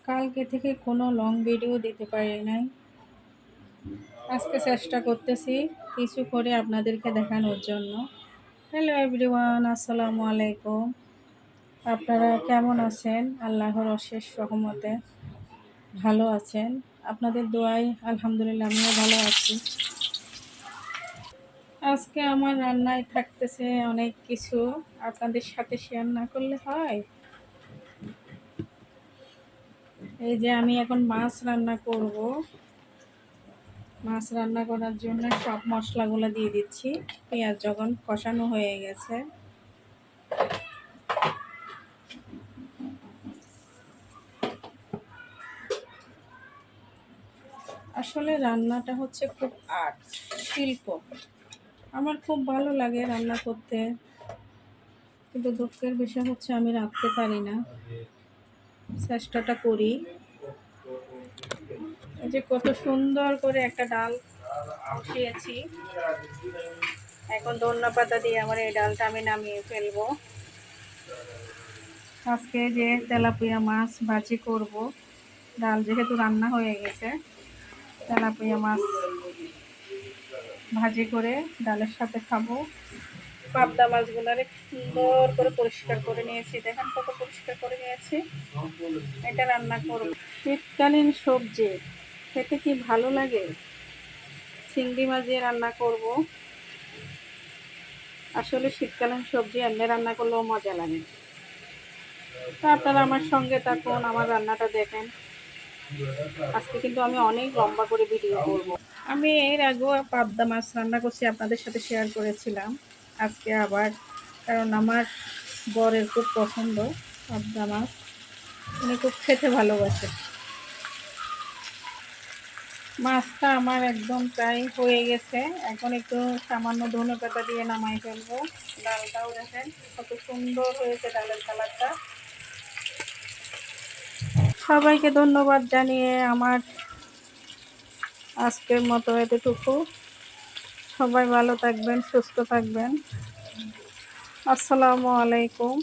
কালকে থেকে কোনো লং ভিডিও দিতে পারি নাই। আজকে চেষ্টা করতেছি কিছু করে আপনাদেরকে দেখানোর জন্য। হ্যালো এভরিওয়ান, আসসালামু আলাইকুম। আপনারা কেমন আছেন? আল্লাহর অশেষ রহমতে ভালো আছেন। আপনাদের দোয়ায় আলহামদুলিল্লাহ আমিও ভালো আছি। আজকে আমার রান্নায় থাকতেছে অনেক কিছু, আপনাদের সাথে শেয়ার না করলে হয়। এই যে আমি এখন মাছ রান্না করব। মাছ রান্না করার জন্য সব মশলাগুলো দিয়ে দিচ্ছি। পেঁয়াজ যখন কষানো হয়ে গেছে, আসলে রান্নাটা হচ্ছে খুব আর্ট, শিল্প। আমার খুব ভালো লাগে রান্না করতে, কিন্তু দুঃখের বিষয় হচ্ছে আমি রাখতে পারি না। চেষ্টাটা করি। এই যে কত সুন্দর করে একটা ডাল বসিয়েছি। এখন ধন্যপাতা দিয়ে আমার এই ডালটা আমি নামিয়ে ফেলবো। আজকে যে তেলাপিয়া মাছ ভাজি করব, ডাল যেহেতু রান্না হয়ে গেছে, তেলাপিয়া মাছ ভাজি করে ডালের সাথে খাবো। পাবদা মাছগুলারে সুন্দর করে পরিষ্কার করে নিয়েছি, দেখেন কত পরিষ্কার করে নিয়েছি। এটা রান্না করব। শীতকালীন সবজি খেতে কি ভালো লাগে। চিংড়ি মাছ দিয়ে রান্না করব। আসলে শীতকালীন সবজি এমনি রান্না করলেও মজা লাগে। তা আপনারা আমার সঙ্গে থাকুন, আমার রান্নাটা দেখেন। আজকে কিন্তু আমি অনেক লম্বা করে ভিডিও করব। আমি এর আগেও পাবদা মাছ রান্না করছি, আপনাদের সাথে শেয়ার করেছিলাম। আজকে আবার, কারণ আমার বরের খুব পছন্দ পাবদা মাছ, উনি খুব খেতে ভালোবাসে। মাছটা আমার একদম প্রায় হয়ে গেছে। এখন একটু সামান্য ধনেপাতা দিয়ে নামাই ফেলবো। ডালটাও দেখেন কত সুন্দর হয়েছে, ডালের কালারটা। সবাইকে ধন্যবাদ জানিয়ে আমার আজকের মতো এতটুকু। সবাই ভালো থাকবেন, সুস্থ থাকবেন। আসসালামু আলাইকুম।